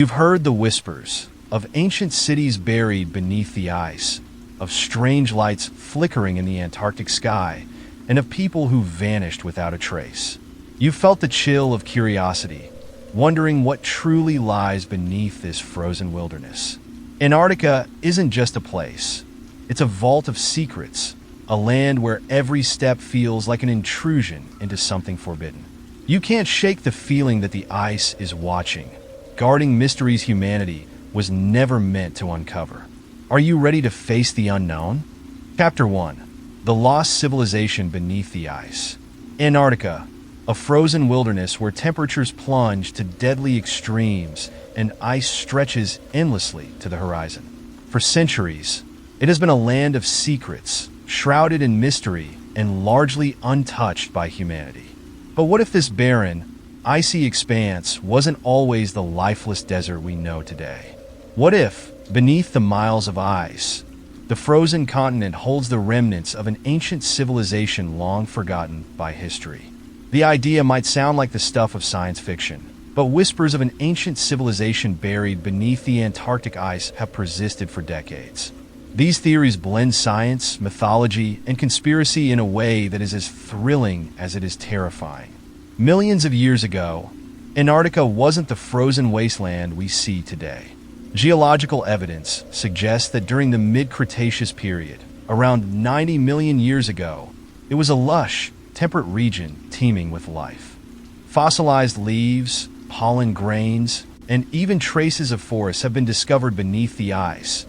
You've heard the whispers of ancient cities buried beneath the ice, of strange lights flickering in the Antarctic sky, and of people who vanished without a trace. You've felt the chill of curiosity, wondering what truly lies beneath this frozen wilderness. Antarctica isn't just a place. It's a vault of secrets, a land where every step feels like an intrusion into something forbidden. You can't shake the feeling that the ice is watching, guarding mysteries humanity was never meant to uncover. Are you ready to face the unknown? Chapter 1. The Lost Civilization Beneath the Ice. Antarctica, a frozen wilderness where temperatures plunge to deadly extremes and ice stretches endlessly to the horizon. For centuries, it has been a land of secrets, shrouded in mystery and largely untouched by humanity. But what if this barren, icy expanse wasn't always the lifeless desert we know today? What if, beneath the miles of ice, the frozen continent holds the remnants of an ancient civilization long forgotten by history? The idea might sound like the stuff of science fiction, but whispers of an ancient civilization buried beneath the Antarctic ice have persisted for decades. These theories blend science, mythology, and conspiracy in a way that is as thrilling as it is terrifying. Millions of years ago, Antarctica wasn't the frozen wasteland we see today. Geological evidence suggests that during the mid-Cretaceous period, around 90 million years ago, it was a lush, temperate region teeming with life. Fossilized leaves, pollen grains, and even traces of forests have been discovered beneath the ice,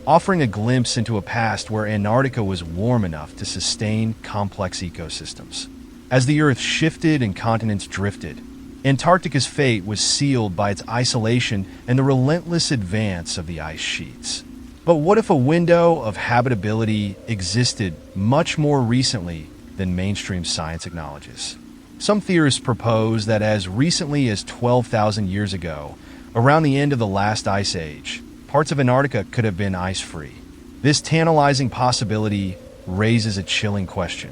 offering a glimpse into a past where Antarctica was warm enough to sustain complex ecosystems. As the Earth shifted and continents drifted, Antarctica's fate was sealed by its isolation and the relentless advance of the ice sheets. But what if a window of habitability existed much more recently than mainstream science acknowledges? Some theorists propose that as recently as 12,000 years ago, around the end of the last ice age, parts of Antarctica could have been ice-free. This tantalizing possibility raises a chilling question.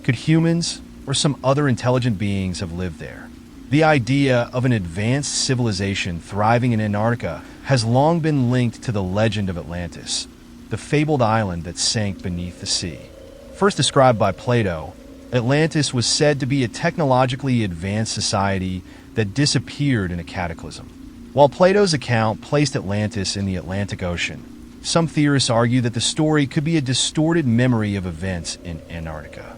Could humans or some other intelligent beings have lived there? The idea of an advanced civilization thriving in Antarctica has long been linked to the legend of Atlantis, the fabled island that sank beneath the sea. First described by Plato, Atlantis was said to be a technologically advanced society that disappeared in a cataclysm. While Plato's account placed Atlantis in the Atlantic Ocean, some theorists argue that the story could be a distorted memory of events in Antarctica.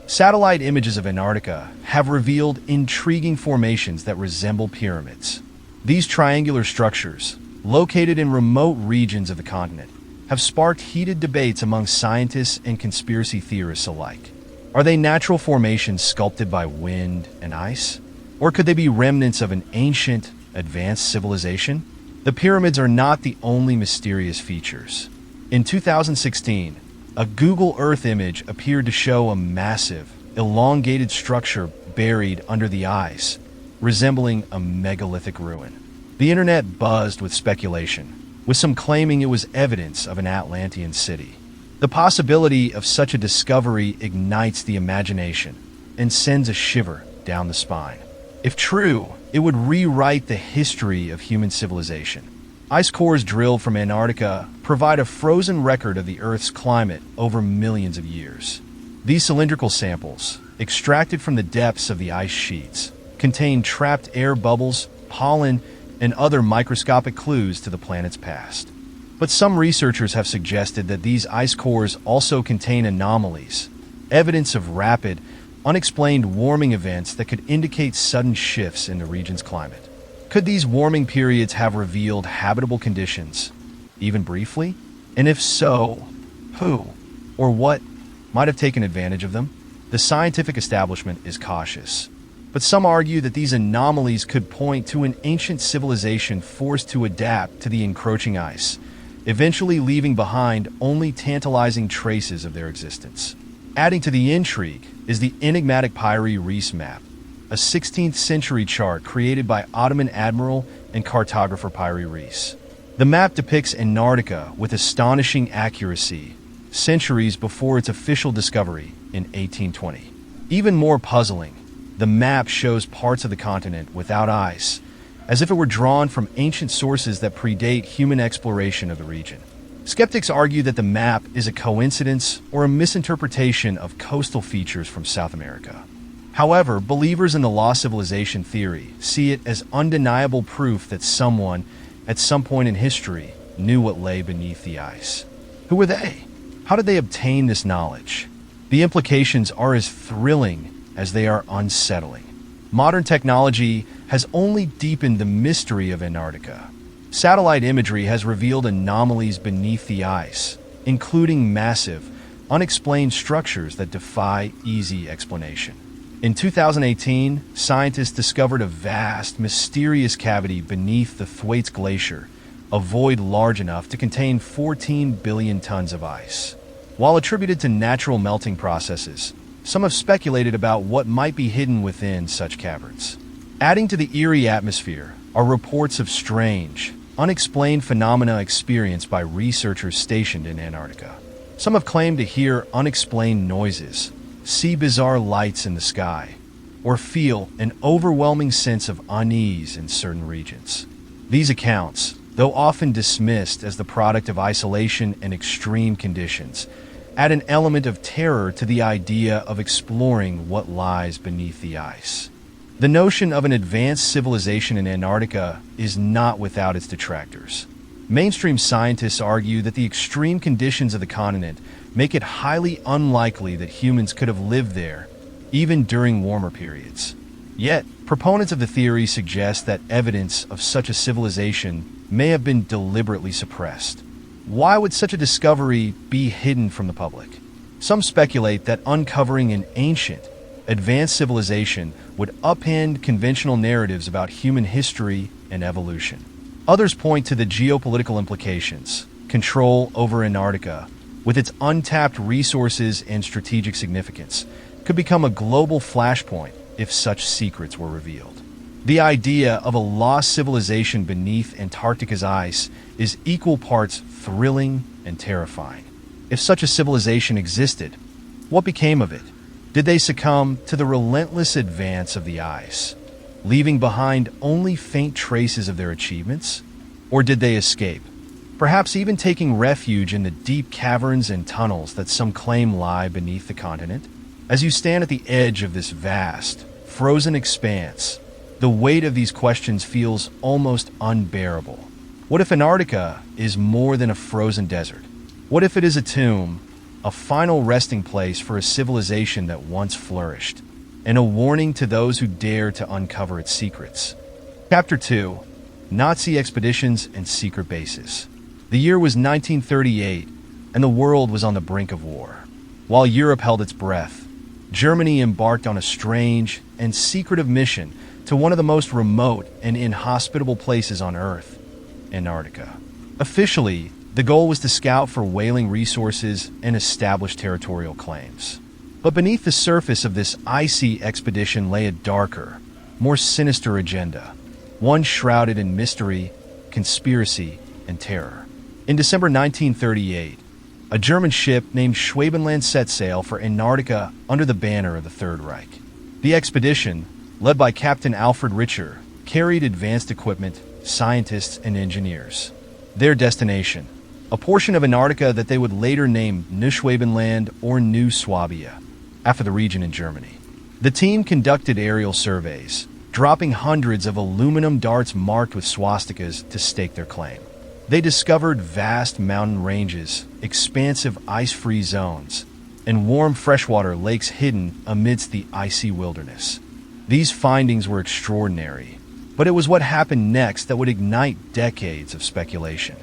Satellite images of Antarctica have revealed intriguing formations that resemble pyramids. These triangular structures, located in remote regions of the continent, have sparked heated debates among scientists and conspiracy theorists alike. Are they natural formations sculpted by wind and ice? Or could they be remnants of an ancient, advanced civilization? The pyramids are not the only mysterious features. In 2016, a Google Earth image appeared to show a massive, elongated structure buried under the ice, resembling a megalithic ruin. The internet buzzed with speculation, with some claiming it was evidence of an Atlantean city. The possibility of such a discovery ignites the imagination and sends a shiver down the spine. If true, it would rewrite the history of human civilization. Ice cores drilled from Antarctica provide a frozen record of the Earth's climate over millions of years. These cylindrical samples, extracted from the depths of the ice sheets, contain trapped air bubbles, pollen, and other microscopic clues to the planet's past. But some researchers have suggested that these ice cores also contain anomalies, evidence of rapid, unexplained warming events that could indicate sudden shifts in the region's climate. Could these warming periods have revealed habitable conditions, even briefly? And if so, who or what might have taken advantage of them? The scientific establishment is cautious, but some argue that these anomalies could point to an ancient civilization forced to adapt to the encroaching ice, eventually leaving behind only tantalizing traces of their existence. Adding to the intrigue is the enigmatic Piri Reis map, a 16th century chart created by Ottoman admiral and cartographer Piri Reis. The map depicts Antarctica with astonishing accuracy, centuries before its official discovery in 1820. Even more puzzling, the map shows parts of the continent without ice, as if it were drawn from ancient sources that predate human exploration of the region. Skeptics argue that the map is a coincidence or a misinterpretation of coastal features from South America. However, believers in the lost civilization theory see it as undeniable proof that someone, at some point in history, knew what lay beneath the ice. Who were they? How did they obtain this knowledge? The implications are as thrilling as they are unsettling. Modern technology has only deepened the mystery of Antarctica. Satellite imagery has revealed anomalies beneath the ice, including massive, unexplained structures that defy easy explanation. In 2018, scientists discovered a vast, mysterious cavity beneath the Thwaites Glacier, a void large enough to contain 14 billion tons of ice. While attributed to natural melting processes, some have speculated about what might be hidden within such caverns. Adding to the eerie atmosphere are reports of strange, unexplained phenomena experienced by researchers stationed in Antarctica. Some have claimed to hear unexplained noises, see bizarre lights in the sky, or feel an overwhelming sense of unease in certain regions. These accounts, though often dismissed as the product of isolation and extreme conditions, add an element of terror to the idea of exploring what lies beneath the ice. The notion of an advanced civilization in Antarctica is not without its detractors. Mainstream scientists argue that the extreme conditions of the continent make it highly unlikely that humans could have lived there, even during warmer periods. Yet, proponents of the theory suggest that evidence of such a civilization may have been deliberately suppressed. Why would such a discovery be hidden from the public? Some speculate that uncovering an ancient, advanced civilization would upend conventional narratives about human history and evolution. Others point to the geopolitical implications. Control over Antarctica, with its untapped resources and strategic significance, could become a global flashpoint if such secrets were revealed. The idea of a lost civilization beneath Antarctica's ice is equal parts thrilling and terrifying. If such a civilization existed, what became of it? Did they succumb to the relentless advance of the ice, leaving behind only faint traces of their achievements? Or did they escape, perhaps even taking refuge in the deep caverns and tunnels that some claim lie beneath the continent? As you stand at the edge of this vast, frozen expanse, the weight of these questions feels almost unbearable. What if Antarctica is more than a frozen desert? What if it is a tomb, a final resting place for a civilization that once flourished, and a warning to those who dare to uncover its secrets? Chapter 2: Nazi Expeditions and Secret Bases. The year was 1938, and the world was on the brink of war. While Europe held its breath, Germany embarked on a strange and secretive mission to one of the most remote and inhospitable places on Earth, Antarctica. Officially, the goal was to scout for whaling resources and establish territorial claims. But beneath the surface of this icy expedition lay a darker, more sinister agenda, one shrouded in mystery, conspiracy, and terror. In December 1938, a German ship named Schwabenland set sail for Antarctica under the banner of the Third Reich. The expedition, led by Captain Alfred Richer, carried advanced equipment, scientists, and engineers. Their destination, a portion of Antarctica that they would later name Neuschwabenland or New Swabia, after the region in Germany. The team conducted aerial surveys, dropping hundreds of aluminum darts marked with swastikas to stake their claim. They discovered vast mountain ranges, expansive ice-free zones, and warm freshwater lakes hidden amidst the icy wilderness. These findings were extraordinary, but it was what happened next that would ignite decades of speculation.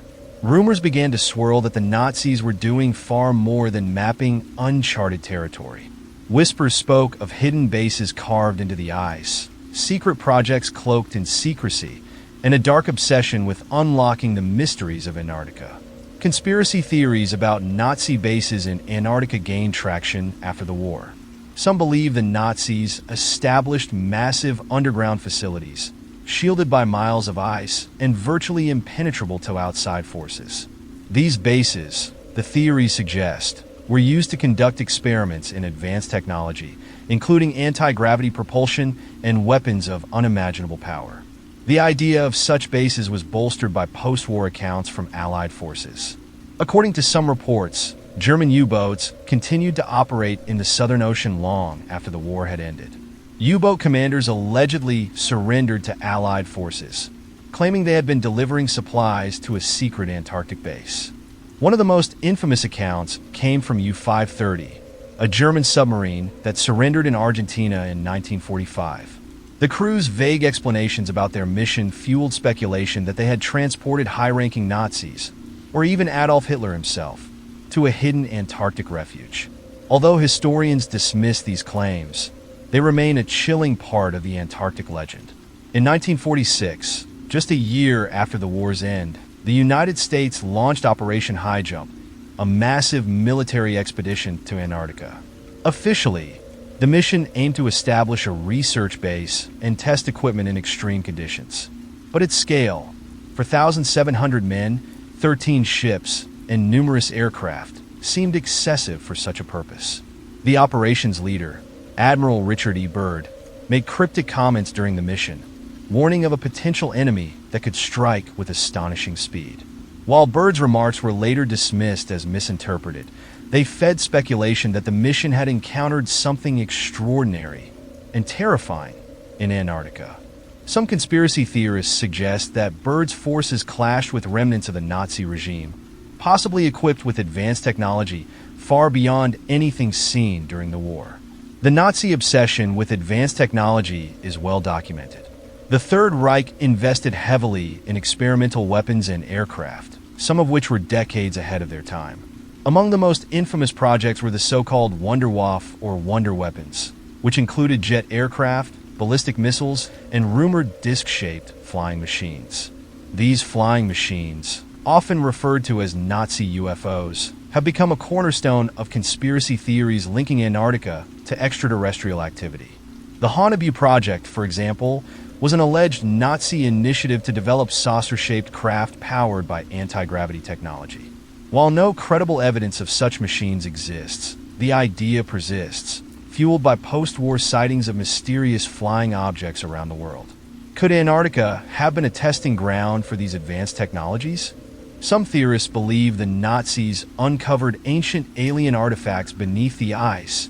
Rumors began to swirl that the Nazis were doing far more than mapping uncharted territory. Whispers spoke of hidden bases carved into the ice, secret projects cloaked in secrecy, and a dark obsession with unlocking the mysteries of Antarctica. Conspiracy theories about Nazi bases in Antarctica gained traction after the war. Some believe the Nazis established massive underground facilities, shielded by miles of ice and virtually impenetrable to outside forces. These bases, the theories suggest, were used to conduct experiments in advanced technology, including anti-gravity propulsion and weapons of unimaginable power. The idea of such bases was bolstered by post-war accounts from Allied forces. According to some reports, German U-boats continued to operate in the Southern Ocean long after the war had ended. U-boat commanders allegedly surrendered to Allied forces, claiming they had been delivering supplies to a secret Antarctic base. One of the most infamous accounts came from U-530, a German submarine that surrendered in Argentina in 1945. The crew's vague explanations about their mission fueled speculation that they had transported high-ranking Nazis, or even Adolf Hitler himself, to a hidden Antarctic refuge. Although historians dismiss these claims, they remain a chilling part of the Antarctic legend. In 1946, just a year after the war's end, the United States launched Operation High Jump, a massive military expedition to Antarctica. Officially, the mission aimed to establish a research base and test equipment in extreme conditions. But its scale, for 1,700 men, 13 ships, and numerous aircraft, seemed excessive for such a purpose. The operations leader, Admiral Richard E. Byrd, made cryptic comments during the mission, warning of a potential enemy that could strike with astonishing speed. While Byrd's remarks were later dismissed as misinterpreted, they fed speculation that the mission had encountered something extraordinary and terrifying in Antarctica. Some conspiracy theorists suggest that Byrd's forces clashed with remnants of the Nazi regime, possibly equipped with advanced technology far beyond anything seen during the war. The Nazi obsession with advanced technology is well documented. The Third Reich invested heavily in experimental weapons and aircraft, some of which were decades ahead of their time. Among the most infamous projects were the so-called Wunderwaffe or Wonder Weapons, which included jet aircraft, ballistic missiles, and rumored disc-shaped flying machines. These flying machines, often referred to as Nazi UFOs, have become a cornerstone of conspiracy theories linking Antarctica to extraterrestrial activity. The Haunebu Project, for example, was an alleged Nazi initiative to develop saucer-shaped craft powered by anti-gravity technology. While no credible evidence of such machines exists, the idea persists, fueled by post-war sightings of mysterious flying objects around the world. Could Antarctica have been a testing ground for these advanced technologies? Some theorists believe the Nazis uncovered ancient alien artifacts beneath the ice,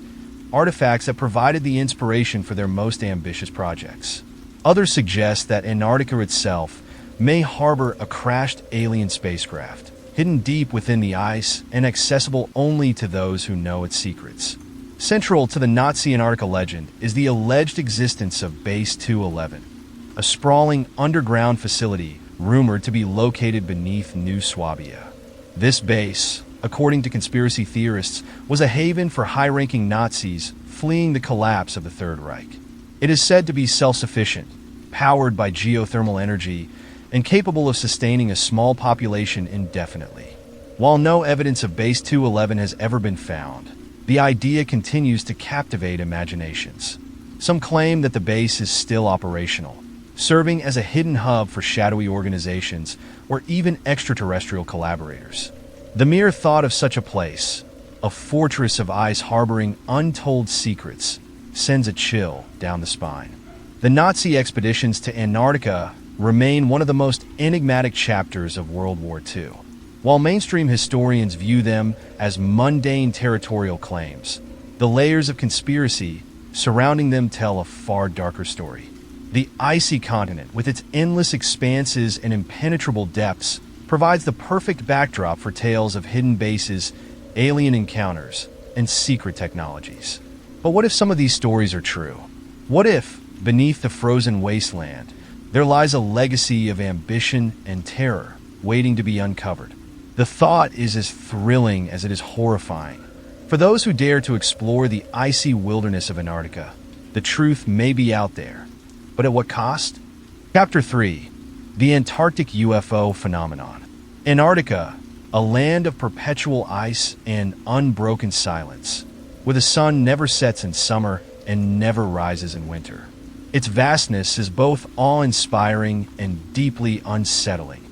artifacts that provided the inspiration for their most ambitious projects. Others suggest that Antarctica itself may harbor a crashed alien spacecraft, hidden deep within the ice and accessible only to those who know its secrets. Central to the Nazi Antarctica legend is the alleged existence of Base 211, a sprawling underground facility rumored to be located beneath New Swabia. This base, according to conspiracy theorists, was a haven for high-ranking Nazis fleeing the collapse of the Third Reich. It is said to be self-sufficient, powered by geothermal energy, and capable of sustaining a small population indefinitely. While no evidence of Base 211 has ever been found, the idea continues to captivate imaginations. Some claim that the base is still operational, serving as a hidden hub for shadowy organizations or even extraterrestrial collaborators. The mere thought of such a place, a fortress of ice harboring untold secrets, sends a chill down the spine. The Nazi expeditions to Antarctica remain one of the most enigmatic chapters of World War II. While mainstream historians view them as mundane territorial claims, the layers of conspiracy surrounding them tell a far darker story. The icy continent, with its endless expanses and impenetrable depths, provides the perfect backdrop for tales of hidden bases, alien encounters, and secret technologies. But what if some of these stories are true? What if, beneath the frozen wasteland, there lies a legacy of ambition and terror waiting to be uncovered? The thought is as thrilling as it is horrifying. For those who dare to explore the icy wilderness of Antarctica, the truth may be out there. But at what cost? Chapter 3. The Antarctic UFO Phenomenon. Antarctica, a land of perpetual ice and unbroken silence, where the sun never sets in summer and never rises in winter. Its vastness is both awe-inspiring and deeply unsettling,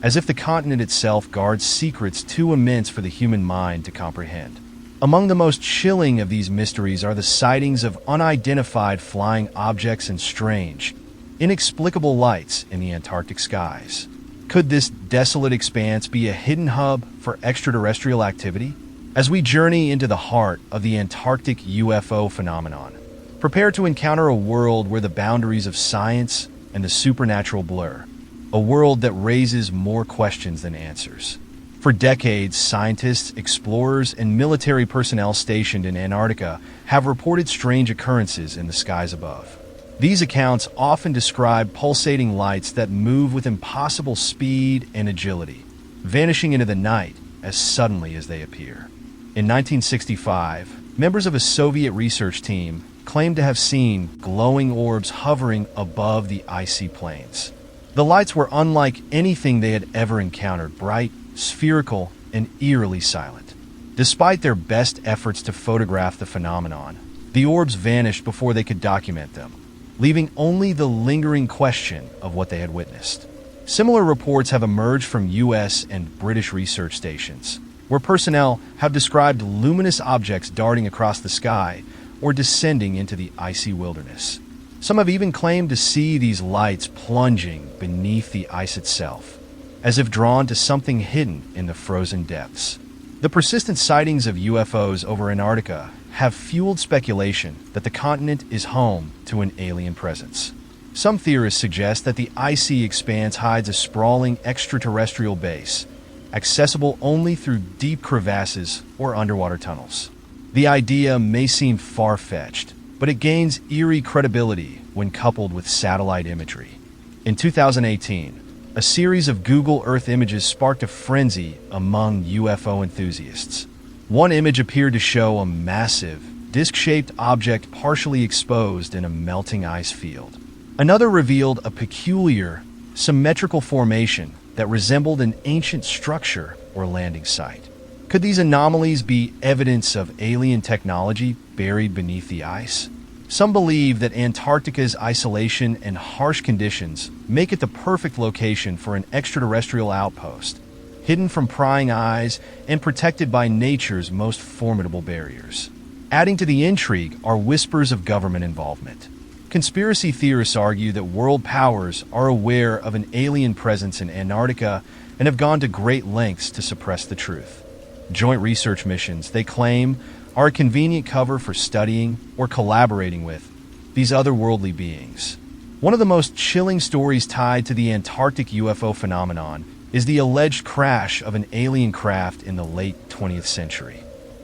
as if the continent itself guards secrets too immense for the human mind to comprehend. Among the most chilling of these mysteries are the sightings of unidentified flying objects and strange, inexplicable lights in the Antarctic skies. Could this desolate expanse be a hidden hub for extraterrestrial activity? As we journey into the heart of the Antarctic UFO phenomenon, prepare to encounter a world where the boundaries of science and the supernatural blur, a world that raises more questions than answers. For decades, scientists, explorers, and military personnel stationed in Antarctica have reported strange occurrences in the skies above. These accounts often describe pulsating lights that move with impossible speed and agility, vanishing into the night as suddenly as they appear. In 1965, members of a Soviet research team claimed to have seen glowing orbs hovering above the icy plains. The lights were unlike anything they had ever encountered, bright, spherical, and eerily silent. Despite their best efforts to photograph the phenomenon, the orbs vanished before they could document them, leaving only the lingering question of what they had witnessed. Similar reports have emerged from U.S. and British research stations, where personnel have described luminous objects darting across the sky or descending into the icy wilderness. Some have even claimed to see these lights plunging beneath the ice itself, as if drawn to something hidden in the frozen depths. The persistent sightings of UFOs over Antarctica have fueled speculation that the continent is home to an alien presence. Some theorists suggest that the icy expanse hides a sprawling extraterrestrial base, accessible only through deep crevasses or underwater tunnels. The idea may seem far-fetched, but it gains eerie credibility when coupled with satellite imagery. In 2018, a series of Google Earth images sparked a frenzy among UFO enthusiasts. One image appeared to show a massive, disc-shaped object partially exposed in a melting ice field. Another revealed a peculiar, symmetrical formation that resembled an ancient structure or landing site. Could these anomalies be evidence of alien technology buried beneath the ice? Some believe that Antarctica's isolation and harsh conditions make it the perfect location for an extraterrestrial outpost, hidden from prying eyes and protected by nature's most formidable barriers. Adding to the intrigue are whispers of government involvement. Conspiracy theorists argue that world powers are aware of an alien presence in Antarctica and have gone to great lengths to suppress the truth. Joint research missions, they claim, are a convenient cover for studying or collaborating with these otherworldly beings. One of the most chilling stories tied to the Antarctic UFO phenomenon is the alleged crash of an alien craft in the late 20th century.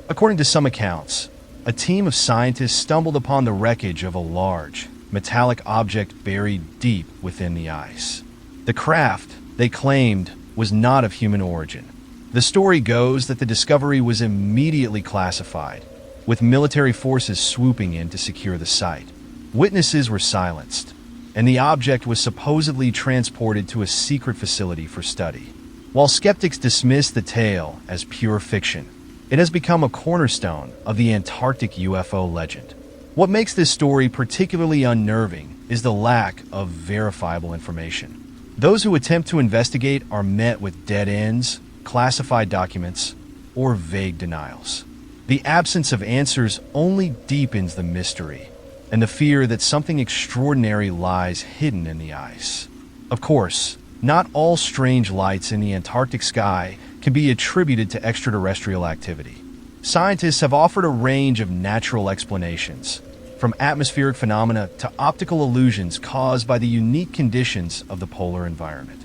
According to some accounts, a team of scientists stumbled upon the wreckage of a large, metallic object buried deep within the ice. The craft, they claimed, was not of human origin. The story goes that the discovery was immediately classified, with military forces swooping in to secure the site. Witnesses were silenced, and the object was supposedly transported to a secret facility for study. While skeptics dismiss the tale as pure fiction, it has become a cornerstone of the Antarctic UFO legend. What makes this story particularly unnerving is the lack of verifiable information. Those who attempt to investigate are met with dead ends, classified documents, or vague denials. The absence of answers only deepens the mystery and the fear that something extraordinary lies hidden in the ice. Of course, not all strange lights in the Antarctic sky can be attributed to extraterrestrial activity. Scientists have offered a range of natural explanations, from atmospheric phenomena to optical illusions caused by the unique conditions of the polar environment.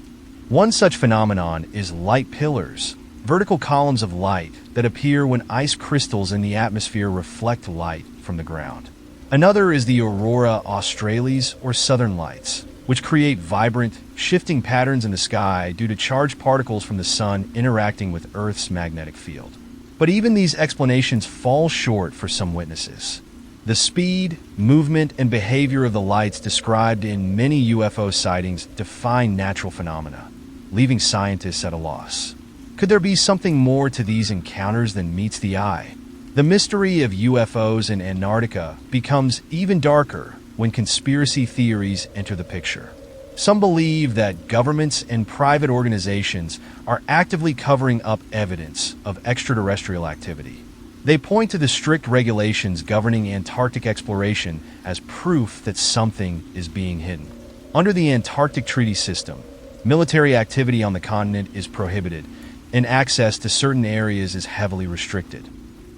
One such phenomenon is light pillars, vertical columns of light that appear when ice crystals in the atmosphere reflect light from the ground. Another is the aurora australis, or southern lights, which create vibrant, shifting patterns in the sky due to charged particles from the sun interacting with Earth's magnetic field. But even these explanations fall short for some witnesses. The speed, movement, and behavior of the lights described in many UFO sightings defy natural phenomena, leaving scientists at a loss. Could there be something more to these encounters than meets the eye? The mystery of UFOs in Antarctica becomes even darker when conspiracy theories enter the picture. Some believe that governments and private organizations are actively covering up evidence of extraterrestrial activity. They point to the strict regulations governing Antarctic exploration as proof that something is being hidden. Under the Antarctic Treaty System, military activity on the continent is prohibited, and access to certain areas is heavily restricted.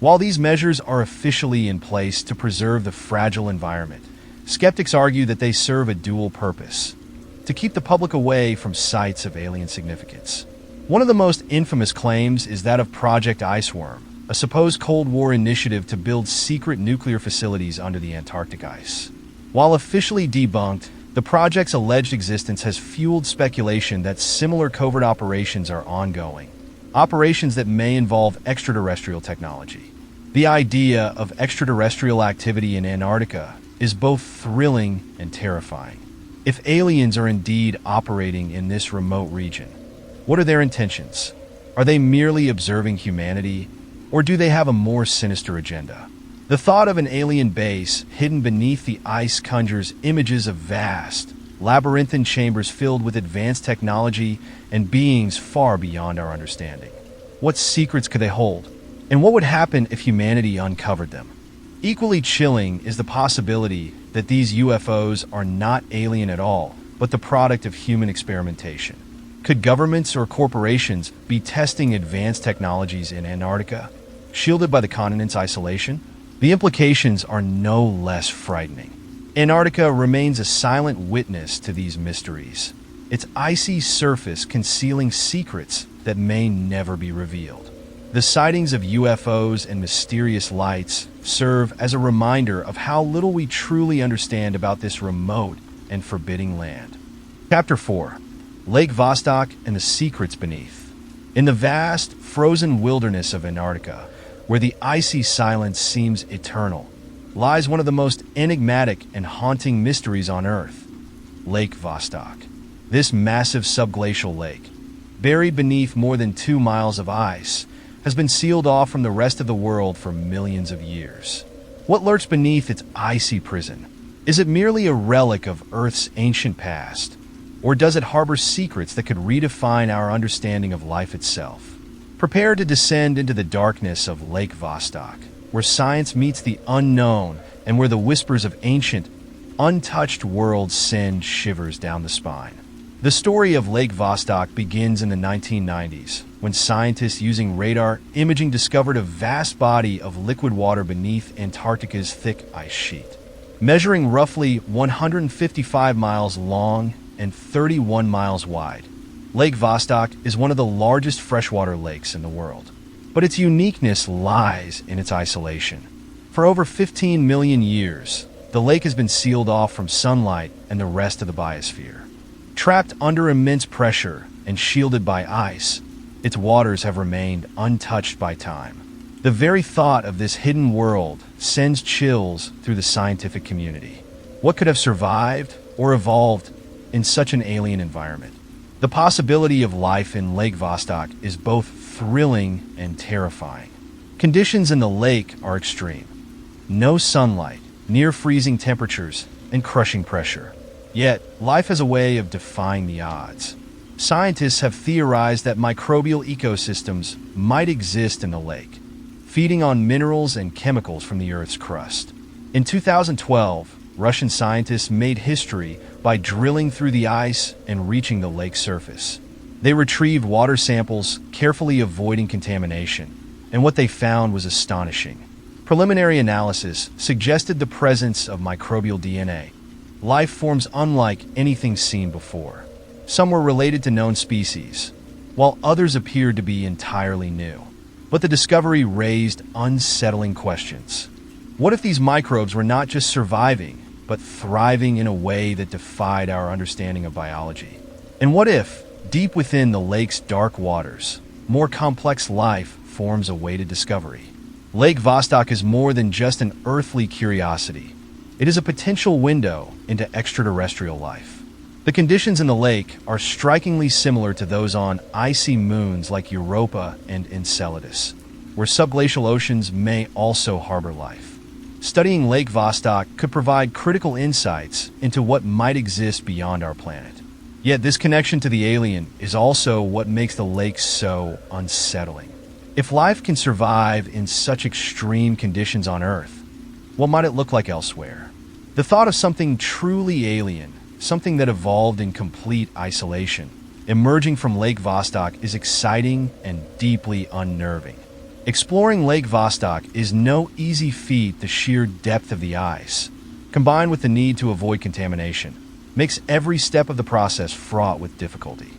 While these measures are officially in place to preserve the fragile environment, skeptics argue that they serve a dual purpose: to keep the public away from sites of alien significance. One of the most infamous claims is that of Project Iceworm, a supposed Cold War initiative to build secret nuclear facilities under the Antarctic ice. While officially debunked, the project's alleged existence has fueled speculation that similar covert operations are ongoing, operations that may involve extraterrestrial technology. The idea of extraterrestrial activity in Antarctica is both thrilling and terrifying. If aliens are indeed operating in this remote region, what are their intentions? Are they merely observing humanity, or do they have a more sinister agenda? The thought of an alien base hidden beneath the ice conjures images of vast, labyrinthine chambers filled with advanced technology and beings far beyond our understanding. What secrets could they hold? And what would happen if humanity uncovered them? Equally chilling is the possibility that these UFOs are not alien at all, but the product of human experimentation. Could governments or corporations be testing advanced technologies in Antarctica, shielded by the continent's isolation? The implications are no less frightening. Antarctica remains a silent witness to these mysteries, its icy surface concealing secrets that may never be revealed. The sightings of UFOs and mysterious lights serve as a reminder of how little we truly understand about this remote and forbidding land. Chapter 4: Lake Vostok and the Secrets Beneath. In the vast, frozen wilderness of Antarctica, where the icy silence seems eternal, lies one of the most enigmatic and haunting mysteries on Earth: Lake Vostok. This massive subglacial lake, buried beneath more than 2 miles of ice, has been sealed off from the rest of the world for millions of years. What lurks beneath its icy prison? Is it merely a relic of Earth's ancient past, or does it harbor secrets that could redefine our understanding of life itself? Prepare to descend into the darkness of Lake Vostok, where science meets the unknown and where the whispers of ancient, untouched worlds send shivers down the spine. The story of Lake Vostok begins in the 1990s, when scientists using radar imaging discovered a vast body of liquid water beneath Antarctica's thick ice sheet. Measuring roughly 155 miles long and 31 miles wide, Lake Vostok is one of the largest freshwater lakes in the world. But its uniqueness lies in its isolation. For over 15 million years, the lake has been sealed off from sunlight and the rest of the biosphere. Trapped under immense pressure and shielded by ice, its waters have remained untouched by time. The very thought of this hidden world sends chills through the scientific community. What could have survived or evolved in such an alien environment? The possibility of life in Lake Vostok is both thrilling and terrifying. Conditions in the lake are extreme. No sunlight, near freezing temperatures, and crushing pressure. Yet, life has a way of defying the odds. Scientists have theorized that microbial ecosystems might exist in the lake, feeding on minerals and chemicals from the Earth's crust. In 2012, Russian scientists made history by drilling through the ice and reaching the lake's surface. They retrieved water samples, carefully avoiding contamination, and what they found was astonishing. Preliminary analysis suggested the presence of microbial DNA, life forms unlike anything seen before. Some were related to known species, while others appeared to be entirely new. But the discovery raised unsettling questions. What if these microbes were not just surviving, but thriving in a way that defied our understanding of biology? And what if, deep within the lake's dark waters, more complex life forms awaited discovery? Lake Vostok is more than just an earthly curiosity. It is a potential window into extraterrestrial life. The conditions in the lake are strikingly similar to those on icy moons like Europa and Enceladus, where subglacial oceans may also harbor life. Studying Lake Vostok could provide critical insights into what might exist beyond our planet. Yet this connection to the alien is also what makes the lake so unsettling. If life can survive in such extreme conditions on Earth, what might it look like elsewhere? The thought of something truly alien something that evolved in complete isolation, emerging from Lake Vostok is exciting and deeply unnerving. Exploring Lake Vostok is no easy feat. The sheer depth of the ice, combined with the need to avoid contamination, makes every step of the process fraught with difficulty.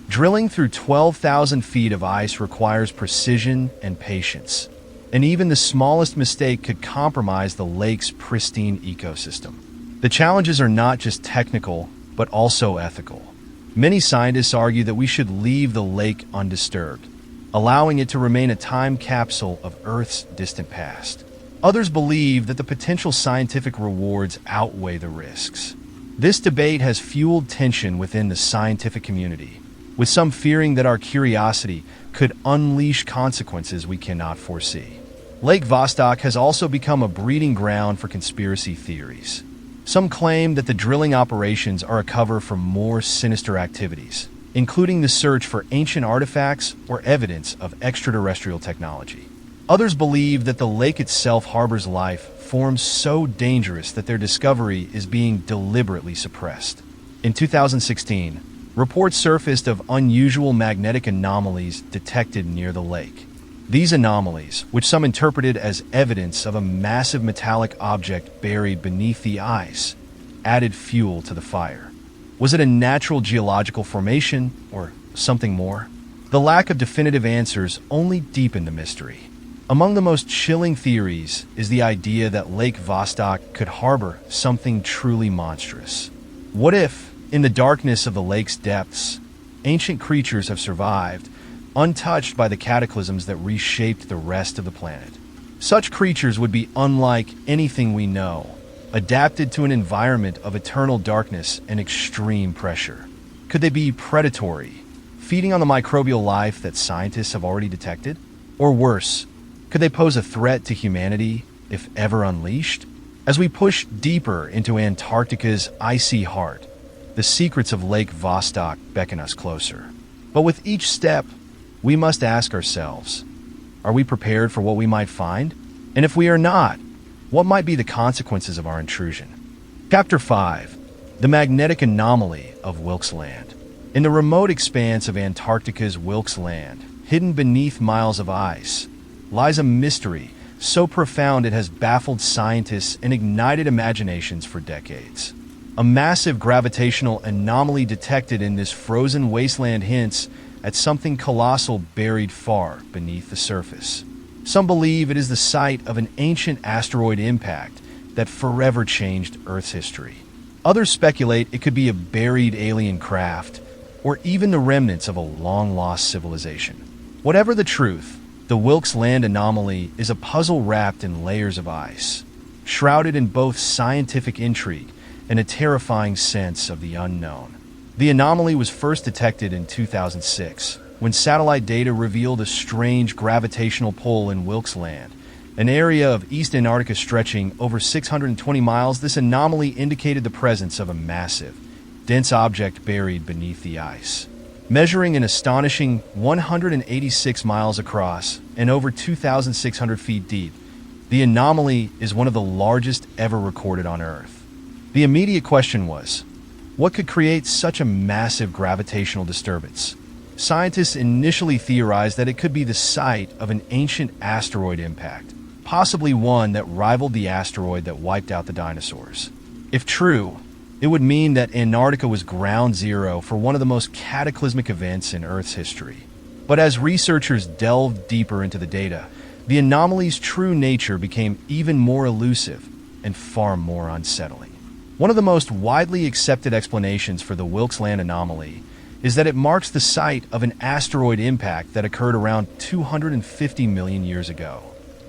Drilling through 12,000 feet of ice requires precision and patience, and even the smallest mistake could compromise the lake's pristine ecosystem. The challenges are not just technical, but also ethical. Many scientists argue that we should leave the lake undisturbed, allowing it to remain a time capsule of Earth's distant past. Others believe that the potential scientific rewards outweigh the risks. This debate has fueled tension within the scientific community, with some fearing that our curiosity could unleash consequences we cannot foresee. Lake Vostok has also become a breeding ground for conspiracy theories. Some claim that the drilling operations are a cover for more sinister activities, including the search for ancient artifacts or evidence of extraterrestrial technology. Others believe that the lake itself harbors life forms so dangerous that their discovery is being deliberately suppressed. In 2016, reports surfaced of unusual magnetic anomalies detected near the lake. These anomalies, which some interpreted as evidence of a massive metallic object buried beneath the ice, added fuel to the fire. Was it a natural geological formation or something more? The lack of definitive answers only deepened the mystery. Among the most chilling theories is the idea that Lake Vostok could harbor something truly monstrous. What if, in the darkness of the lake's depths, ancient creatures have survived, untouched by the cataclysms that reshaped the rest of the planet? Such creatures would be unlike anything we know, adapted to an environment of eternal darkness and extreme pressure. Could they be predatory, feeding on the microbial life that scientists have already detected? Or worse, could they pose a threat to humanity if ever unleashed? As we push deeper into Antarctica's icy heart, the secrets of Lake Vostok beckon us closer. But with each step, we must ask ourselves, are we prepared for what we might find? And if we are not, what might be the consequences of our intrusion? Chapter 5. The Magnetic Anomaly of Wilkes Land. In the remote expanse of Antarctica's Wilkes Land, hidden beneath miles of ice, lies a mystery so profound it has baffled scientists and ignited imaginations for decades. A massive gravitational anomaly detected in this frozen wasteland hints at something colossal buried far beneath the surface. Some believe it is the site of an ancient asteroid impact that forever changed Earth's history. Others speculate it could be a buried alien craft, or even the remnants of a long-lost civilization. Whatever the truth, the Wilkes Land anomaly is a puzzle wrapped in layers of ice, shrouded in both scientific intrigue and a terrifying sense of the unknown. The anomaly was first detected in 2006, when satellite data revealed a strange gravitational pull in Wilkes Land, an area of East Antarctica stretching over 620 miles. This anomaly indicated the presence of a massive, dense object buried beneath the ice. Measuring an astonishing 186 miles across and over 2,600 feet deep, the anomaly is one of the largest ever recorded on Earth. The immediate question was, what could create such a massive gravitational disturbance? Scientists initially theorized that it could be the site of an ancient asteroid impact, possibly one that rivaled the asteroid that wiped out the dinosaurs. If true, it would mean that Antarctica was ground zero for one of the most cataclysmic events in Earth's history. But as researchers delved deeper into the data, the anomaly's true nature became even more elusive and far more unsettling. One of the most widely accepted explanations for the Wilkes Land anomaly is that it marks the site of an asteroid impact that occurred around 250 million years ago.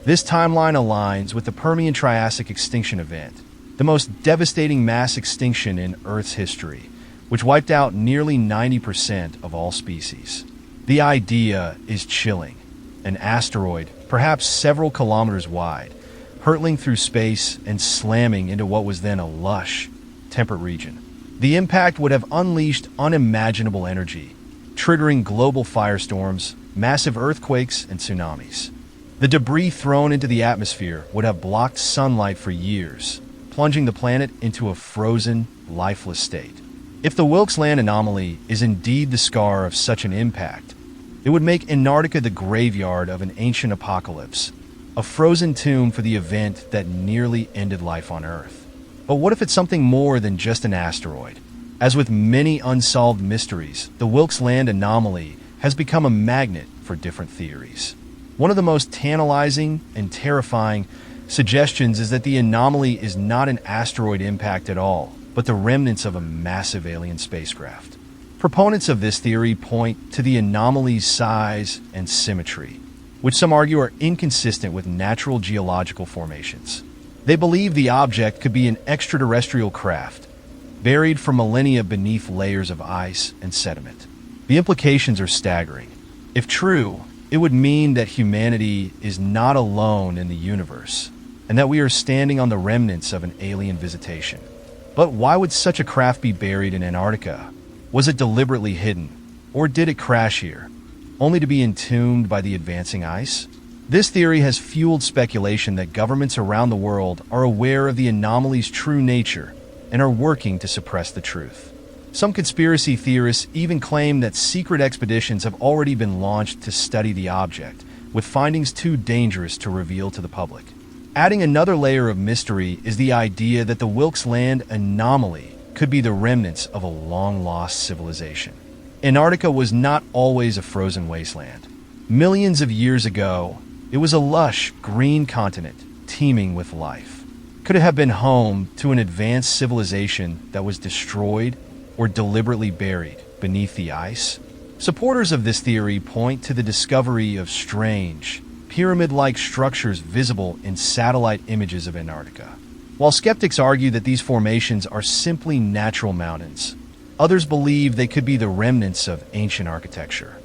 This timeline aligns with the Permian-Triassic extinction event, the most devastating mass extinction in Earth's history, which wiped out nearly 90% of all species. The idea is chilling. An asteroid, perhaps several kilometers wide, hurtling through space and slamming into what was then a lush, temperate region. The impact would have unleashed unimaginable energy, triggering global firestorms, massive earthquakes, and tsunamis. The debris thrown into the atmosphere would have blocked sunlight for years, plunging the planet into a frozen, lifeless state. If the Wilkes Land anomaly is indeed the scar of such an impact, it would make Antarctica the graveyard of an ancient apocalypse, a frozen tomb for the event that nearly ended life on Earth. But what if it's something more than just an asteroid? As with many unsolved mysteries, the Wilkes Land anomaly has become a magnet for different theories. One of the most tantalizing and terrifying suggestions is that the anomaly is not an asteroid impact at all, but the remnants of a massive alien spacecraft. Proponents of this theory point to the anomaly's size and symmetry, which some argue are inconsistent with natural geological formations. They believe the object could be an extraterrestrial craft, buried for millennia beneath layers of ice and sediment. The implications are staggering. If true, it would mean that humanity is not alone in the universe, and that we are standing on the remnants of an alien visitation. But why would such a craft be buried in Antarctica? Was it deliberately hidden, or did it crash here, only to be entombed by the advancing ice? This theory has fueled speculation that governments around the world are aware of the anomaly's true nature and are working to suppress the truth. Some conspiracy theorists even claim that secret expeditions have already been launched to study the object, with findings too dangerous to reveal to the public. Adding another layer of mystery is the idea that the Wilkes Land anomaly could be the remnants of a long-lost civilization. Antarctica was not always a frozen wasteland. Millions of years ago, it was a lush, green continent teeming with life. Could it have been home to an advanced civilization that was destroyed or deliberately buried beneath the ice? Supporters of this theory point to the discovery of strange, pyramid-like structures visible in satellite images of Antarctica. While skeptics argue that these formations are simply natural mountains, others believe they could be the remnants of ancient architecture.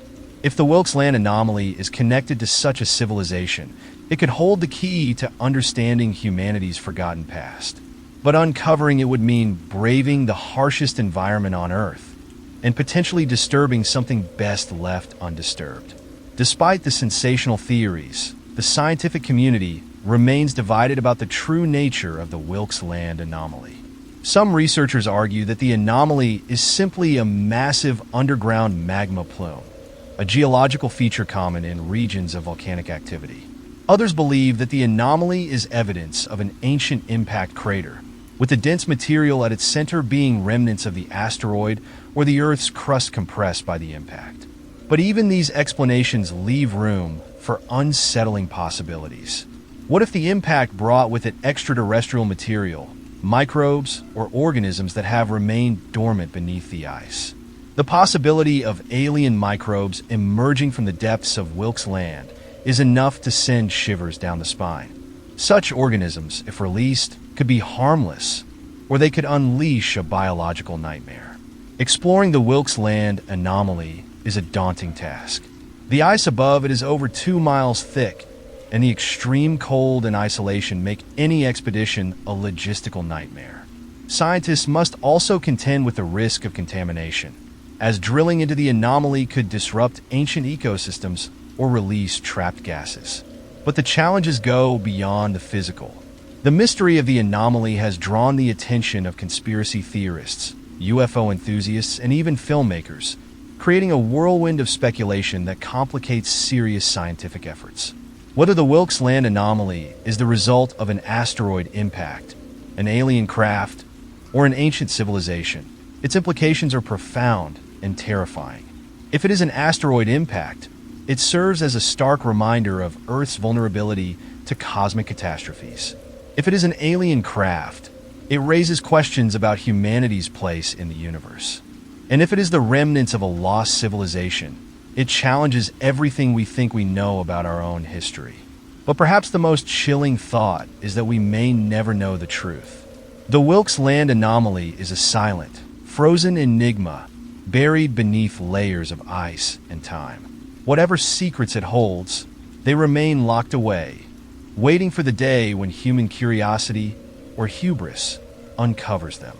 If the Wilkes Land anomaly is connected to such a civilization, it could hold the key to understanding humanity's forgotten past. But uncovering it would mean braving the harshest environment on Earth and potentially disturbing something best left undisturbed. Despite the sensational theories, the scientific community remains divided about the true nature of the Wilkes Land anomaly. Some researchers argue that the anomaly is simply a massive underground magma plume, a geological feature common in regions of volcanic activity. Others believe that the anomaly is evidence of an ancient impact crater, with the dense material at its center being remnants of the asteroid or the Earth's crust compressed by the impact. But even these explanations leave room for unsettling possibilities. What if the impact brought with it extraterrestrial material, microbes, or organisms that have remained dormant beneath the ice? The possibility of alien microbes emerging from the depths of Wilkes Land is enough to send shivers down the spine. Such organisms, if released, could be harmless, or they could unleash a biological nightmare. Exploring the Wilkes Land anomaly is a daunting task. The ice above it is over 2 miles thick, and the extreme cold and isolation make any expedition a logistical nightmare. Scientists must also contend with the risk of contamination, as drilling into the anomaly could disrupt ancient ecosystems or release trapped gases. But the challenges go beyond the physical. The mystery of the anomaly has drawn the attention of conspiracy theorists, UFO enthusiasts, and even filmmakers, creating a whirlwind of speculation that complicates serious scientific efforts. Whether the Wilkes Land anomaly is the result of an asteroid impact, an alien craft, or an ancient civilization, its implications are profound and terrifying. If it is an asteroid impact, it serves as a stark reminder of Earth's vulnerability to cosmic catastrophes. If it is an alien craft, it raises questions about humanity's place in the universe. And if it is the remnants of a lost civilization, it challenges everything we think we know about our own history. But perhaps the most chilling thought is that we may never know the truth. The Wilkes Land anomaly is a silent, frozen enigma buried beneath layers of ice and time. Whatever secrets it holds, they remain locked away, waiting for the day when human curiosity or hubris uncovers them.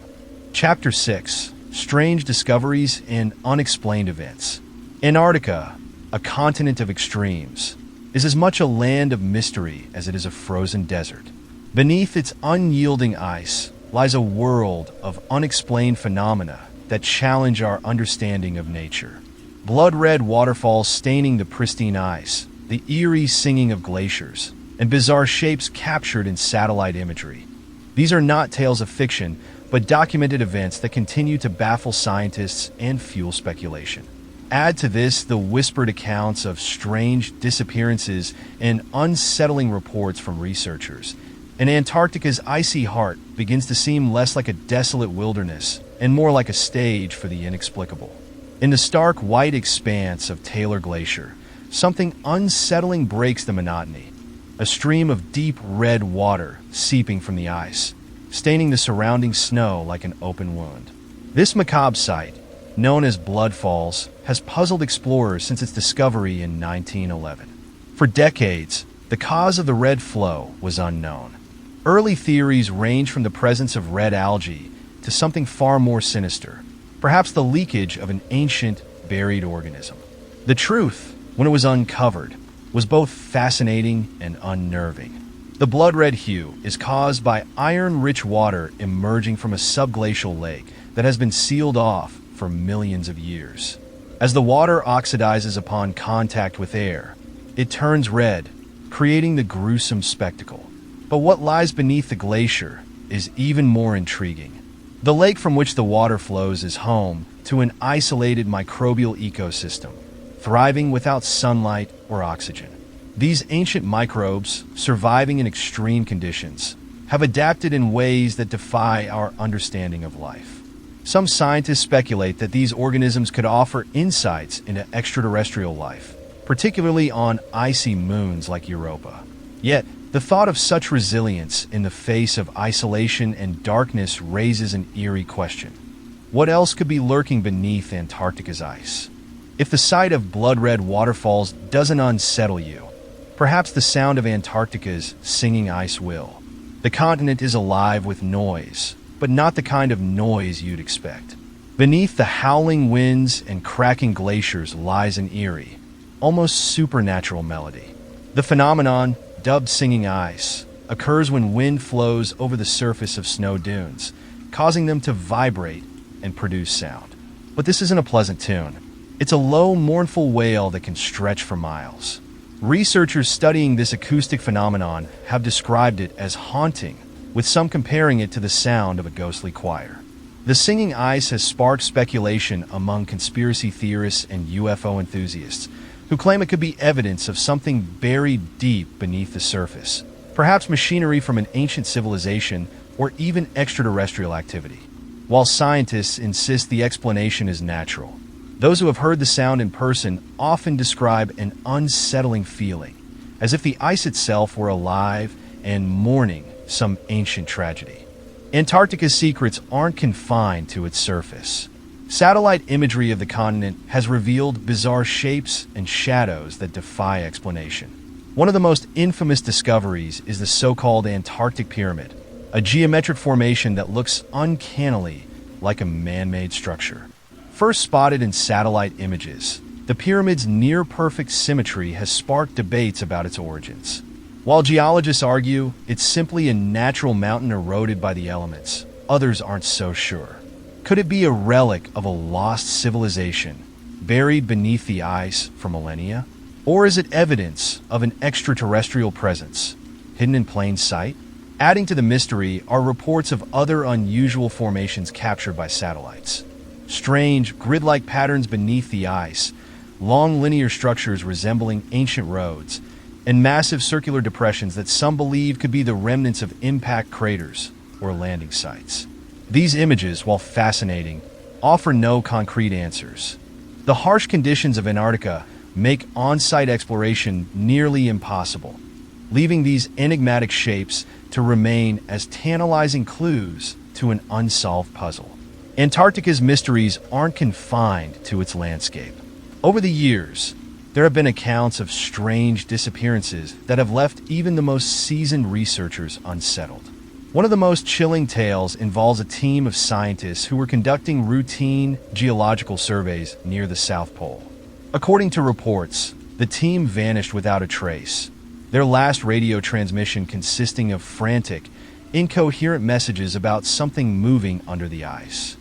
Chapter 6: Strange Discoveries and Unexplained Events. Antarctica, a continent of extremes, is as much a land of mystery as it is a frozen desert. Beneath its unyielding ice lies a world of unexplained phenomena that challenge our understanding of nature. Blood-red waterfalls staining the pristine ice, the eerie singing of glaciers, and bizarre shapes captured in satellite imagery. These are not tales of fiction, but documented events that continue to baffle scientists and fuel speculation. Add to this the whispered accounts of strange disappearances and unsettling reports from researchers, and Antarctica's icy heart begins to seem less like a desolate wilderness and more like a stage for the inexplicable. In the stark white expanse of Taylor Glacier, something unsettling breaks the monotony. A stream of deep red water seeping from the ice, staining the surrounding snow like an open wound. This macabre sight, known as Blood Falls, has puzzled explorers since its discovery in 1911. For decades, the cause of the red flow was unknown. Early theories range from the presence of red algae to something far more sinister, perhaps the leakage of an ancient, buried organism. The truth, when it was uncovered, was both fascinating and unnerving. The blood-red hue is caused by iron-rich water emerging from a subglacial lake that has been sealed off for millions of years. As the water oxidizes upon contact with air, it turns red, creating the gruesome spectacle. But what lies beneath the glacier is even more intriguing. The lake from which the water flows is home to an isolated microbial ecosystem, thriving without sunlight or oxygen. These ancient microbes, surviving in extreme conditions, have adapted in ways that defy our understanding of life. Some scientists speculate that these organisms could offer insights into extraterrestrial life, particularly on icy moons like Europa. Yet, the thought of such resilience in the face of isolation and darkness raises an eerie question. What else could be lurking beneath Antarctica's ice? If the sight of blood-red waterfalls doesn't unsettle you, perhaps the sound of Antarctica's singing ice will. The continent is alive with noise, but not the kind of noise you'd expect. Beneath the howling winds and cracking glaciers lies an eerie, almost supernatural melody. The phenomenon, dubbed singing ice, occurs when wind flows over the surface of snow dunes, causing them to vibrate and produce sound. But this isn't a pleasant tune. It's a low, mournful wail that can stretch for miles. Researchers studying this acoustic phenomenon have described it as haunting, with some comparing it to the sound of a ghostly choir. The singing ice has sparked speculation among conspiracy theorists and UFO enthusiasts, who claim it could be evidence of something buried deep beneath the surface, perhaps machinery from an ancient civilization or even extraterrestrial activity. While scientists insist the explanation is natural, those who have heard the sound in person often describe an unsettling feeling, as if the ice itself were alive and mourning some ancient tragedy. Antarctica's secrets aren't confined to its surface. Satellite imagery of the continent has revealed bizarre shapes and shadows that defy explanation. One of the most infamous discoveries is the so-called Antarctic Pyramid, a geometric formation that looks uncannily like a man-made structure. First spotted in satellite images, the pyramid's near-perfect symmetry has sparked debates about its origins. While geologists argue it's simply a natural mountain eroded by the elements, others aren't so sure. Could it be a relic of a lost civilization, buried beneath the ice for millennia? Or is it evidence of an extraterrestrial presence, hidden in plain sight? Adding to the mystery are reports of other unusual formations captured by satellites. Strange, grid-like patterns beneath the ice, long linear structures resembling ancient roads, and massive circular depressions that some believe could be the remnants of impact craters or landing sites. These images, while fascinating, offer no concrete answers. The harsh conditions of Antarctica make on-site exploration nearly impossible, leaving these enigmatic shapes to remain as tantalizing clues to an unsolved puzzle. Antarctica's mysteries aren't confined to its landscape. Over the years, there have been accounts of strange disappearances that have left even the most seasoned researchers unsettled. One of the most chilling tales involves a team of scientists who were conducting routine geological surveys near the South Pole. According to reports, the team vanished without a trace, their last radio transmission consisting of frantic, incoherent messages about something moving under the ice.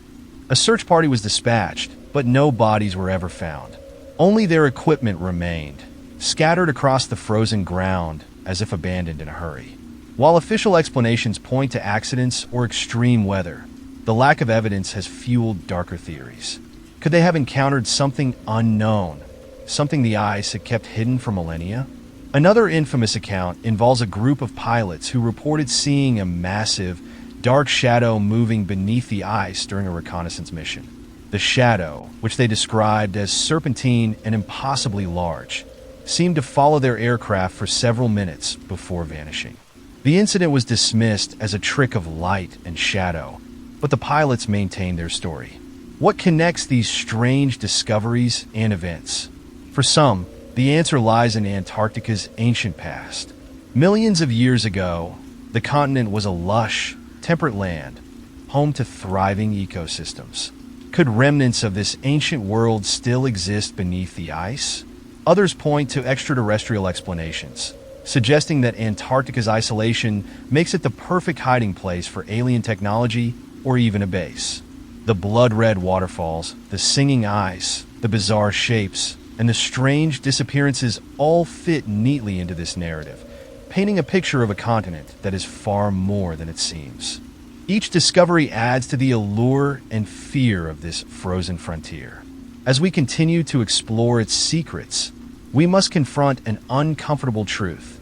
A search party was dispatched, but no bodies were ever found. Only their equipment remained, scattered across the frozen ground as if abandoned in a hurry. While official explanations point to accidents or extreme weather, the lack of evidence has fueled darker theories. Could they have encountered something unknown, something the ice had kept hidden for millennia? Another infamous account involves a group of pilots who reported seeing a massive, dark shadow moving beneath the ice during a reconnaissance mission. The shadow, which they described as serpentine and impossibly large, seemed to follow their aircraft for several minutes before vanishing. The incident was dismissed as a trick of light and shadow, but the pilots maintained their story. What connects these strange discoveries and events? For some, the answer lies in Antarctica's ancient past. Millions of years ago, the continent was a lush, temperate land, home to thriving ecosystems. Could remnants of this ancient world still exist beneath the ice? Others point to extraterrestrial explanations, suggesting that Antarctica's isolation makes it the perfect hiding place for alien technology or even a base. The blood-red waterfalls, the singing ice, the bizarre shapes, and the strange disappearances all fit neatly into this narrative, painting a picture of a continent that is far more than it seems. Each discovery adds to the allure and fear of this frozen frontier. As we continue to explore its secrets, we must confront an uncomfortable truth.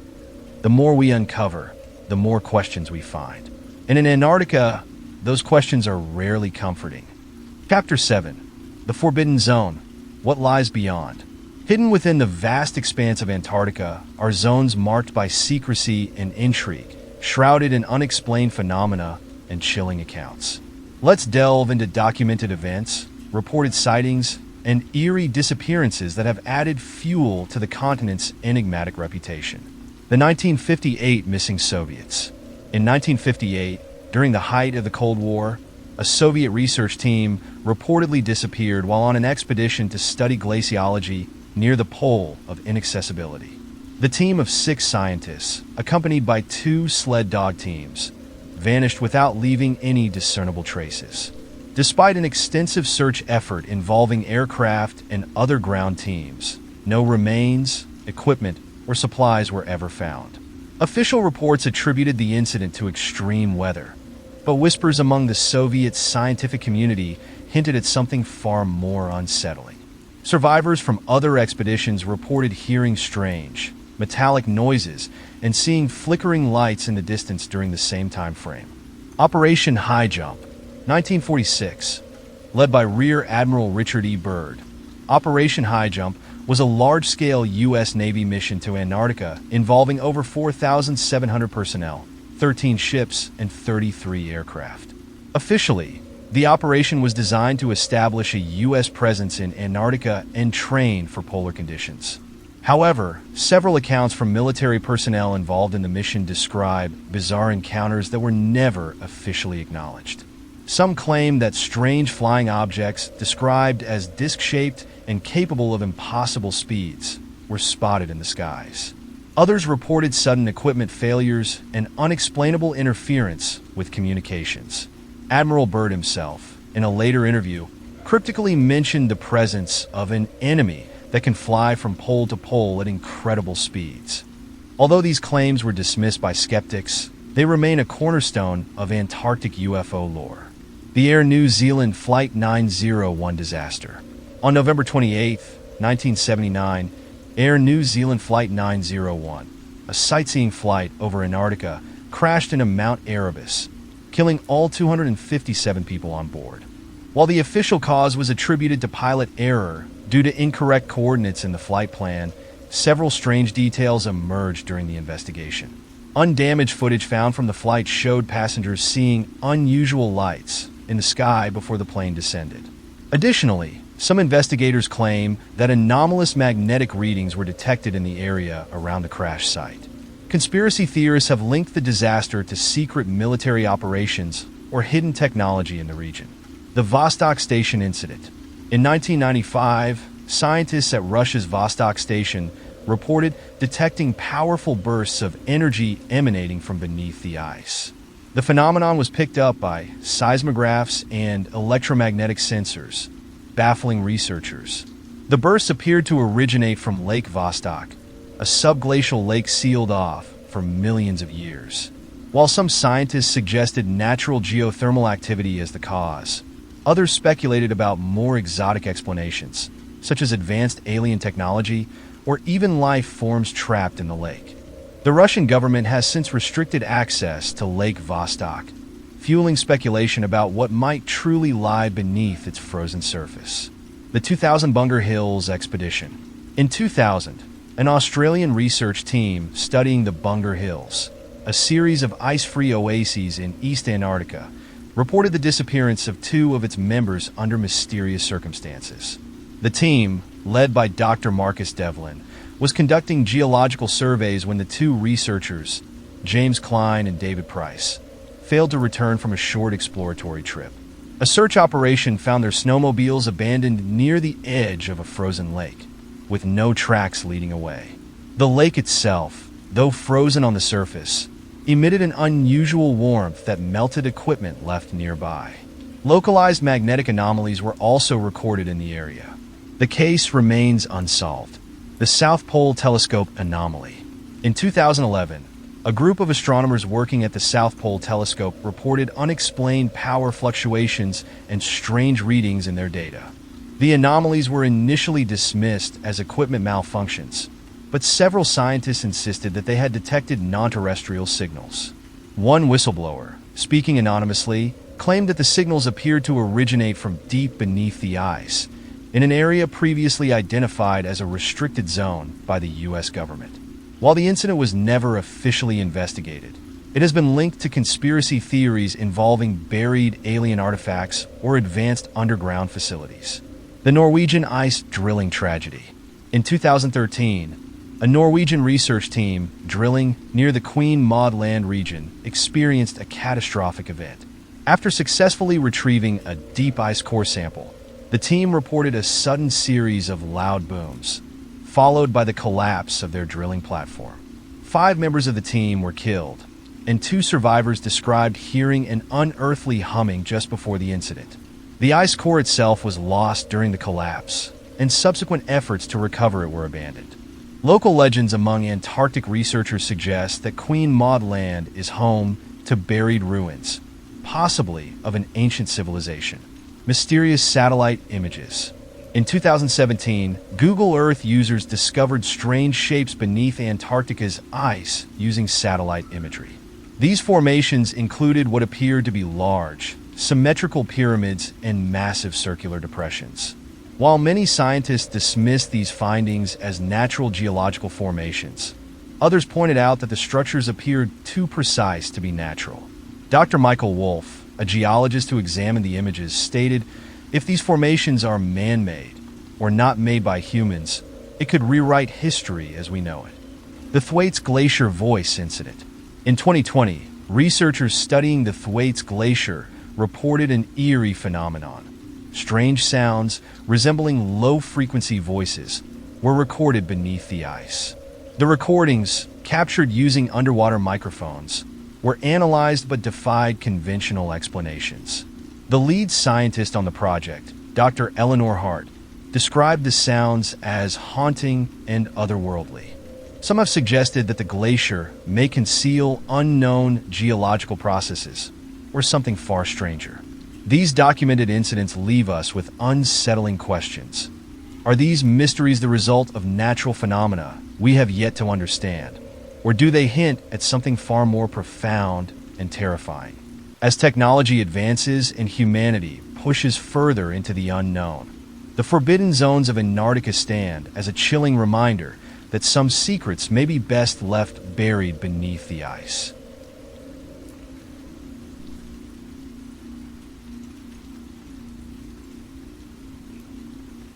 The more we uncover, the more questions we find. And in Antarctica, those questions are rarely comforting. Chapter 7. The Forbidden Zone. What lies beyond? Hidden within the vast expanse of Antarctica are zones marked by secrecy and intrigue, shrouded in unexplained phenomena and chilling accounts. Let's delve into documented events, reported sightings, and eerie disappearances that have added fuel to the continent's enigmatic reputation. The 1958 missing Soviets. In 1958, during the height of the Cold War, a Soviet research team reportedly disappeared while on an expedition to study glaciology near the pole of inaccessibility. The team of 6 scientists, accompanied by 2 sled dog teams, vanished without leaving any discernible traces. Despite an extensive search effort involving aircraft and other ground teams, no remains, equipment, or supplies were ever found. Official reports attributed the incident to extreme weather, but whispers among the Soviet scientific community hinted at something far more unsettling. Survivors from other expeditions reported hearing strange, metallic noises and seeing flickering lights in the distance during the same time frame. Operation High Jump, 1946, led by Rear Admiral Richard E. Byrd. Operation High Jump was a large-scale U.S. Navy mission to Antarctica involving over 4,700 personnel, 13 ships, and 33 aircraft. Officially, the operation was designed to establish a U.S. presence in Antarctica and train for polar conditions. However, several accounts from military personnel involved in the mission describe bizarre encounters that were never officially acknowledged. Some claim that strange flying objects, described as disc-shaped and capable of impossible speeds, were spotted in the skies. Others reported sudden equipment failures and unexplainable interference with communications. Admiral Byrd himself, in a later interview, cryptically mentioned the presence of an enemy that can fly from pole to pole at incredible speeds. Although these claims were dismissed by skeptics, they remain a cornerstone of Antarctic UFO lore. The Air New Zealand Flight 901 disaster. On November 28, 1979, Air New Zealand Flight 901, a sightseeing flight over Antarctica, crashed into Mount Erebus, killing all 257 people on board. While the official cause was attributed to pilot error due to incorrect coordinates in the flight plan, several strange details emerged during the investigation. Undamaged footage found from the flight showed passengers seeing unusual lights in the sky before the plane descended. Additionally, some investigators claim that anomalous magnetic readings were detected in the area around the crash site. Conspiracy theorists have linked the disaster to secret military operations or hidden technology in the region. The Vostok Station incident. In 1995, scientists at Russia's Vostok Station reported detecting powerful bursts of energy emanating from beneath the ice. The phenomenon was picked up by seismographs and electromagnetic sensors, baffling researchers. The bursts appeared to originate from Lake Vostok, a subglacial lake sealed off for millions of years. While some scientists suggested natural geothermal activity as the cause, others speculated about more exotic explanations, such as advanced alien technology or even life forms trapped in the lake. The Russian government has since restricted access to Lake Vostok, fueling speculation about what might truly lie beneath its frozen surface. The 2000 Bunger Hills expedition. In 2000, an Australian research team studying the Bunger Hills, a series of ice-free oases in East Antarctica, reported the disappearance of two of its members under mysterious circumstances. The team, led by Dr. Marcus Devlin, was conducting geological surveys when the two researchers, James Klein and David Price, failed to return from a short exploratory trip. A search operation found their snowmobiles abandoned near the edge of a frozen lake, with no tracks leading away. The lake itself, though frozen on the surface, emitted an unusual warmth that melted equipment left nearby. Localized magnetic anomalies were also recorded in the area. The case remains unsolved. The South Pole Telescope Anomaly. In 2011, a group of astronomers working at the South Pole Telescope reported unexplained power fluctuations and strange readings in their data. The anomalies were initially dismissed as equipment malfunctions, but several scientists insisted that they had detected non-terrestrial signals. One whistleblower, speaking anonymously, claimed that the signals appeared to originate from deep beneath the ice, in an area previously identified as a restricted zone by the U.S. government. While the incident was never officially investigated, it has been linked to conspiracy theories involving buried alien artifacts or advanced underground facilities. The Norwegian ice drilling tragedy. In 2013, a Norwegian research team drilling near the Queen Maud Land region experienced a catastrophic event. After successfully retrieving a deep ice core sample, the team reported a sudden series of loud booms, followed by the collapse of their drilling platform. 5 members of the team were killed, and 2 survivors described hearing an unearthly humming just before the incident. The ice core itself was lost during the collapse, and subsequent efforts to recover it were abandoned. Local legends among Antarctic researchers suggest that Queen Maud Land is home to buried ruins, possibly of an ancient civilization. Mysterious satellite images. In 2017, Google Earth users discovered strange shapes beneath Antarctica's ice using satellite imagery. These formations included what appeared to be large, symmetrical pyramids and massive circular depressions. While many scientists dismissed these findings as natural geological formations, others pointed out that the structures appeared too precise to be natural. Dr. Michael Wolff, a geologist who examined the images, stated, "If these formations are man-made, or not made by humans, it could rewrite history as we know it." The Thwaites Glacier Voice Incident. In 2020, researchers studying the Thwaites Glacier reported an eerie phenomenon. Strange sounds, resembling low-frequency voices, were recorded beneath the ice. The recordings, captured using underwater microphones, were analyzed but defied conventional explanations. The lead scientist on the project, Dr. Eleanor Hart, described the sounds as haunting and otherworldly. Some have suggested that the glacier may conceal unknown geological processes, or something far stranger. These documented incidents leave us with unsettling questions. Are these mysteries the result of natural phenomena we have yet to understand? Or do they hint at something far more profound and terrifying? As technology advances and humanity pushes further into the unknown, the forbidden zones of Antarctica stand as a chilling reminder that some secrets may be best left buried beneath the ice.